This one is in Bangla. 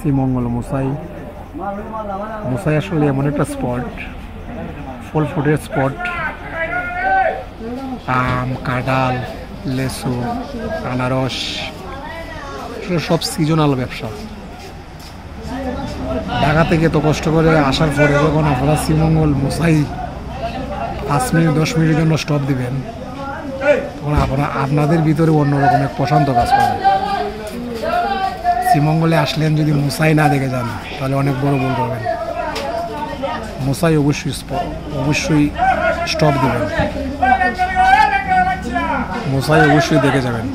শ্রীমঙ্গল মুসাই। মুসাই আসলে এমন একটা স্পট, ফল ফ্রুটের স্পট। আম, কাঁঠাল, লেসু, আনারস, সব সিজনাল ব্যবসা। ঢাকা থেকে তো কষ্ট করে আসার পরে যখন আপনারা শ্রীমঙ্গল মুসাই 5 মিনিট 10 মিনিটের জন্য স্টপ দিবেন, তখন আপনাদের ভিতরে অন্যরকম এক প্রশান্ত কাজ করবে। শ্রীমঙ্গলে আসলেন যদি মুসাই না দেখে যান তাহলে অনেক বড় ভুল করবেন। মুসাই অবশ্যই স্টপ দেবেন, মুসাই অবশ্যই দেখে যাবেন।